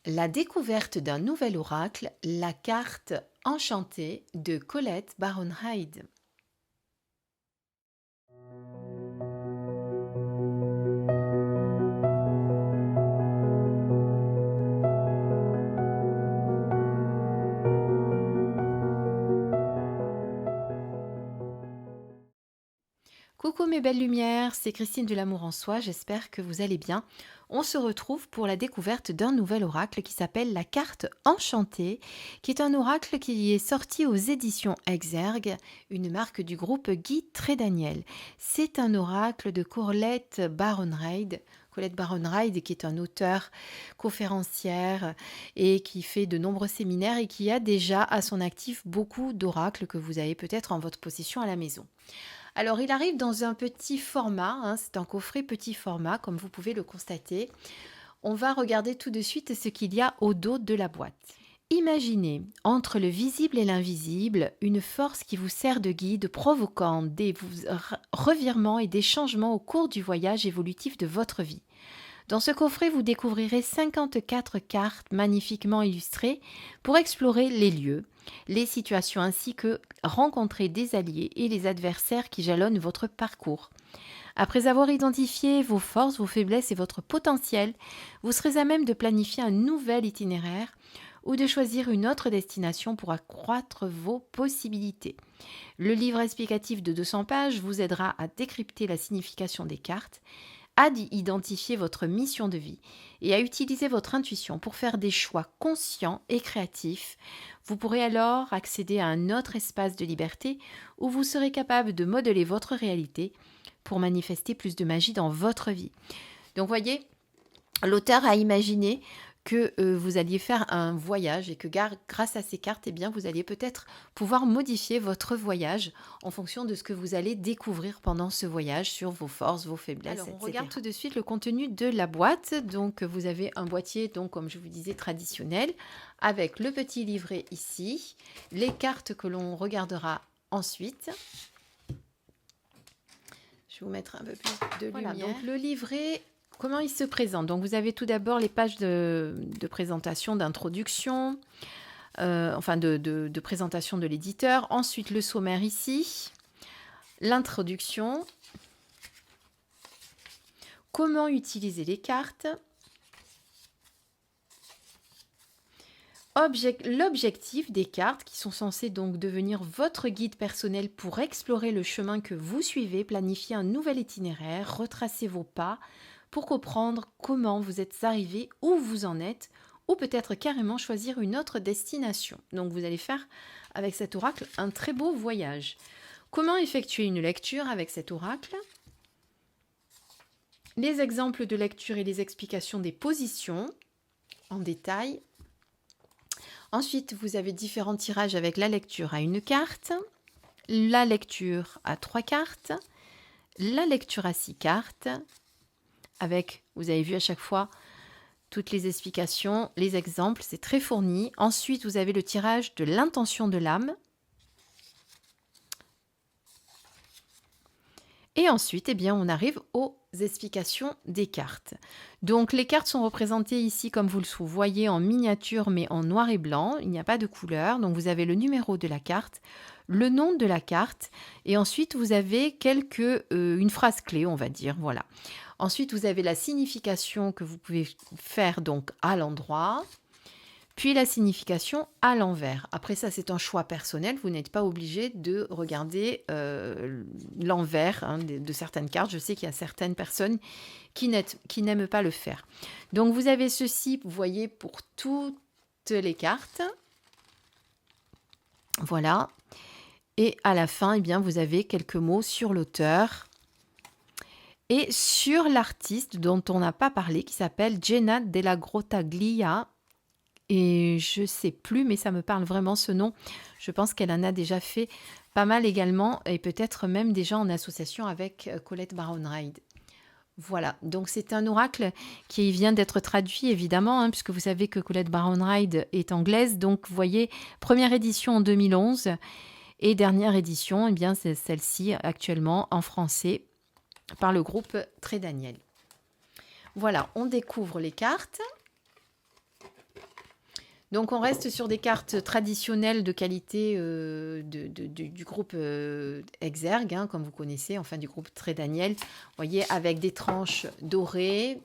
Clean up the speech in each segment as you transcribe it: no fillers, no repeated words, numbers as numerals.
La découverte d'un nouvel oracle, la carte enchantée de Colette Baron Hyde. Coucou mes belles lumières, c'est Christine de l'Amour en Soi, j'espère que vous allez bien. On se retrouve pour la découverte d'un nouvel oracle qui s'appelle la carte enchantée, qui est un oracle qui est sorti aux éditions Exergue, une marque du groupe Guy Trédaniel. C'est un oracle de Colette Baron Hyde. Colette Baron Hyde, qui est un auteur, conférencière et qui fait de nombreux séminaires et qui a déjà à son actif beaucoup d'oracles que vous avez peut-être en votre possession à la maison. Alors, il arrive dans un petit format, c'est un coffret petit format, comme vous pouvez le constater. On va regarder tout de suite ce qu'il y a au dos de la boîte. Imaginez, entre le visible et l'invisible, une force qui vous sert de guide, provoquant des revirements et des changements au cours du voyage évolutif de votre vie. Dans ce coffret, vous découvrirez 54 cartes magnifiquement illustrées pour explorer les lieux, les situations ainsi que rencontrer des alliés et les adversaires qui jalonnent votre parcours. Après avoir identifié vos forces, vos faiblesses et votre potentiel, vous serez à même de planifier un nouvel itinéraire ou de choisir une autre destination pour accroître vos possibilités. Le livre explicatif de 200 pages vous aidera à décrypter la signification des cartes, à identifier votre mission de vie et à utiliser votre intuition pour faire des choix conscients et créatifs. Vous pourrez alors accéder à un autre espace de liberté où vous serez capable de modeler votre réalité pour manifester plus de magie dans votre vie. Donc voyez, l'auteur a imaginé que vous alliez faire un voyage et que grâce à ces cartes, eh bien, vous alliez peut-être pouvoir modifier votre voyage en fonction de ce que vous allez découvrir pendant ce voyage sur vos forces, vos faiblesses, etc. On regarde tout de suite le contenu de la boîte. Donc, vous avez un boîtier, donc, comme je vous disais, traditionnel, avec le petit livret ici, les cartes que l'on regardera ensuite. Je vais vous mettre un peu plus de lumière. Donc, le livret... Comment il se présente? Donc, vous avez tout d'abord les pages de présentation, d'introduction, de présentation de l'éditeur. Ensuite, le sommaire ici, l'introduction, comment utiliser les cartes, l'objectif des cartes qui sont censées donc devenir votre guide personnel pour explorer le chemin que vous suivez, planifier un nouvel itinéraire, retracer vos pas, pour comprendre comment vous êtes arrivé, où vous en êtes, ou peut-être carrément choisir une autre destination. Donc vous allez faire avec cet oracle un très beau voyage. Comment effectuer une lecture avec cet oracle? Les exemples de lecture et les explications des positions en détail. Ensuite, vous avez différents tirages avec la lecture à une carte, la lecture à 3 cartes, la lecture à 6 cartes, avec, vous avez vu à chaque fois, toutes les explications, les exemples, c'est très fourni. Ensuite, vous avez le tirage de l'intention de l'âme. Et ensuite, eh bien, on arrive aux explications des cartes. Donc, les cartes sont représentées ici, comme vous le voyez, en miniature, mais en noir et blanc. Il n'y a pas de couleur. Donc, vous avez le numéro de la carte, le nom de la carte, et ensuite, vous avez une phrase clé, on va dire. Voilà. Ensuite, vous avez la signification que vous pouvez faire donc à l'endroit, puis la signification à l'envers. Après ça, c'est un choix personnel. Vous n'êtes pas obligé de regarder l'envers de certaines cartes. Je sais qu'il y a certaines personnes qui n'aiment pas le faire. Donc, vous avez ceci, vous voyez, pour toutes les cartes. Voilà. Et à la fin, eh bien, vous avez quelques mots sur l'auteur et sur l'artiste dont on n'a pas parlé, qui s'appelle Jenna Della Grottaglia. Et je ne sais plus, mais ça me parle vraiment ce nom. Je pense qu'elle en a déjà fait pas mal également, et peut-être même déjà en association avec Colette Baron Hyde. Voilà, donc c'est un oracle qui vient d'être traduit évidemment, puisque vous savez que Colette Baron Hyde est anglaise. Donc vous voyez, première édition en 2011 et dernière édition, eh bien c'est celle-ci actuellement en français par le groupe Trédaniel. Voilà, on découvre les cartes. Donc on reste sur des cartes traditionnelles de qualité du groupe Exergue, hein, comme vous connaissez, enfin du groupe Très Daniel. Vous voyez, avec des tranches dorées,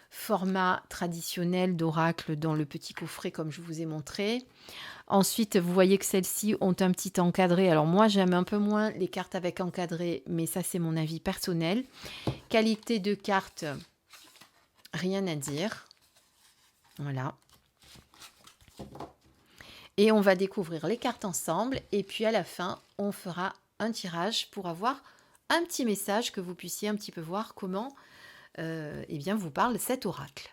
format traditionnel d'oracle dans le petit coffret comme je vous ai montré. Ensuite, vous voyez que celles-ci ont un petit encadré. Alors moi, j'aime un peu moins les cartes avec encadré, mais ça, c'est mon avis personnel. Qualité de carte, rien à dire. Voilà. Et on va découvrir les cartes ensemble. Et puis à la fin, on fera un tirage pour avoir un petit message que vous puissiez un petit peu voir comment eh bien, vous parle cet oracle.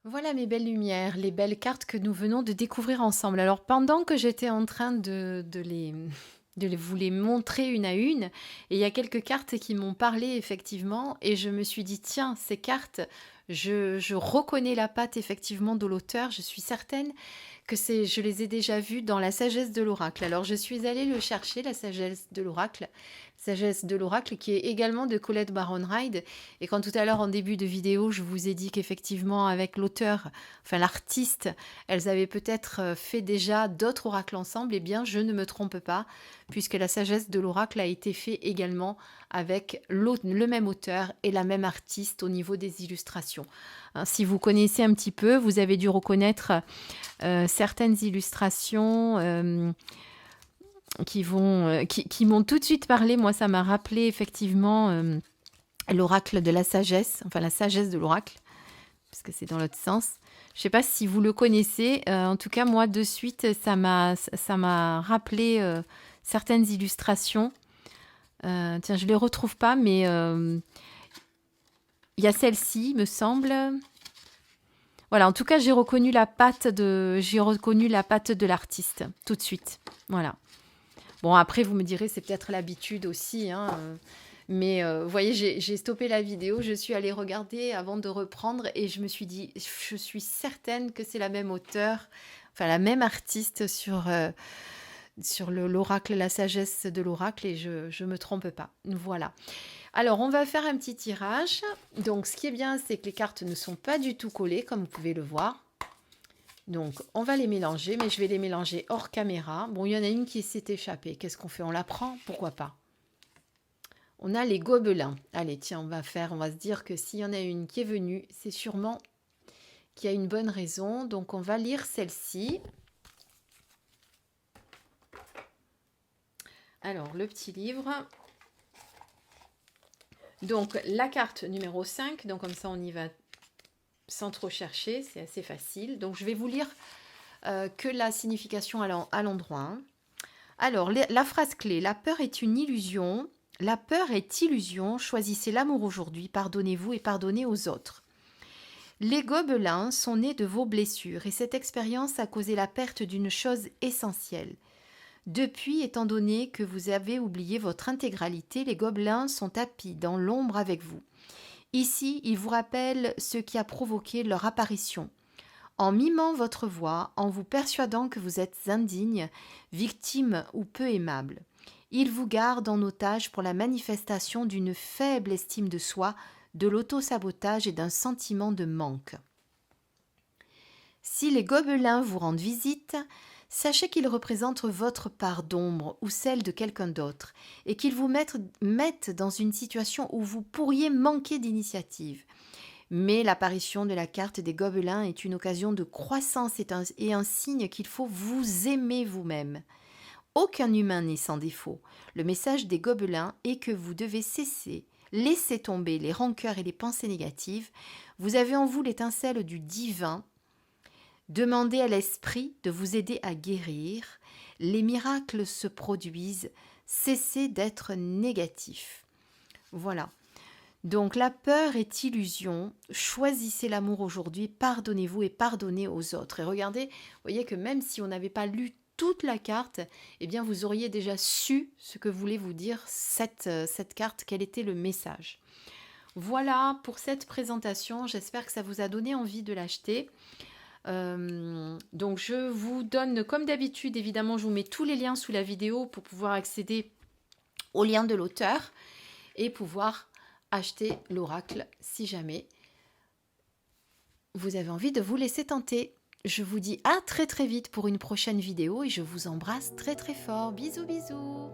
Voilà mes belles lumières, les belles cartes que nous venons de découvrir ensemble. Alors pendant que j'étais en train vous les montrer une à une, et il y a quelques cartes qui m'ont parlé effectivement, et je me suis dit, tiens, ces cartes, je reconnais la patte effectivement de l'auteur, je suis certaine que je les ai déjà vues dans la sagesse de l'oracle. Alors je suis allée le chercher, la sagesse de l'oracle qui est également de Colette Baron-Hyde. Et quand tout à l'heure en début de vidéo, je vous ai dit qu'effectivement avec l'auteur, enfin l'artiste, elles avaient peut-être fait déjà d'autres oracles ensemble, eh bien je ne me trompe pas, puisque la sagesse de l'oracle a été fait également avec le même auteur et la même artiste au niveau des illustrations. Hein, si vous connaissez un petit peu, vous avez dû reconnaître certaines illustrations qui m'ont tout de suite parlé. Moi, ça m'a rappelé effectivement l'oracle de la sagesse, enfin la sagesse de l'oracle, parce que c'est dans l'autre sens. Je ne sais pas si vous le connaissez. En tout cas, moi, de suite, ça m'a rappelé certaines illustrations. Tiens, je ne les retrouve pas, mais il y a celle-ci, me semble. Voilà, en tout cas, j'ai reconnu la patte de l'artiste tout de suite. Voilà. Bon, après, vous me direz, c'est peut-être l'habitude aussi, hein, mais vous voyez, j'ai stoppé la vidéo, je suis allée regarder avant de reprendre et je me suis dit, je suis certaine que c'est la même auteure, enfin la même artiste sur l'oracle, la sagesse de l'oracle et je me trompe pas. Voilà. Alors, on va faire un petit tirage. Donc, ce qui est bien, c'est que les cartes ne sont pas du tout collées, comme vous pouvez le voir. Donc, on va les mélanger, mais je vais les mélanger hors caméra. Bon, il y en a une qui s'est échappée. Qu'est-ce qu'on fait? On la prend? Pourquoi pas? On a les gobelins. Allez, tiens, on va se dire que s'il y en a une qui est venue, c'est sûrement qu'il y a une bonne raison. Donc, on va lire celle-ci. Alors, le petit livre. Donc, la carte numéro 5. Donc, comme ça, on y va sans trop chercher. C'est assez facile. Donc, je vais vous lire que la signification à l'endroit. Hein. Alors, la phrase clé. La peur est une illusion. La peur est illusion. Choisissez l'amour aujourd'hui. Pardonnez-vous et pardonnez aux autres. Les gobelins sont nés de vos blessures et cette expérience a causé la perte d'une chose essentielle. Depuis, étant donné que vous avez oublié votre intégralité, les gobelins sont tapis dans l'ombre avec vous. Ici, ils vous rappellent ce qui a provoqué leur apparition. En mimant votre voix, en vous persuadant que vous êtes indigne, victime ou peu aimable, ils vous gardent en otage pour la manifestation d'une faible estime de soi, de l'auto-sabotage et d'un sentiment de manque. Si les gobelins vous rendent visite, sachez qu'ils représentent votre part d'ombre ou celle de quelqu'un d'autre et qu'ils vous mettent dans une situation où vous pourriez manquer d'initiative. Mais l'apparition de la carte des gobelins est une occasion de croissance et un signe qu'il faut vous aimer vous-même. Aucun humain n'est sans défaut. Le message des gobelins est que vous devez laisser tomber les rancœurs et les pensées négatives. Vous avez en vous l'étincelle du divin. Demandez à l'esprit de vous aider à guérir. Les miracles se produisent. Cessez d'être négatif. Voilà. Donc la peur est illusion. Choisissez l'amour aujourd'hui. Pardonnez-vous et pardonnez aux autres. Et regardez, vous voyez que même si on n'avait pas lu toute la carte, eh bien vous auriez déjà su ce que voulait vous dire cette carte, quel était le message. Voilà pour cette présentation. J'espère que ça vous a donné envie de l'acheter. Donc je vous donne comme d'habitude, évidemment je vous mets tous les liens sous la vidéo pour pouvoir accéder au lien de l'auteur et pouvoir acheter l'oracle si jamais vous avez envie de vous laisser tenter. Je vous dis à très très vite pour une prochaine vidéo et je vous embrasse très très fort. Bisous bisous.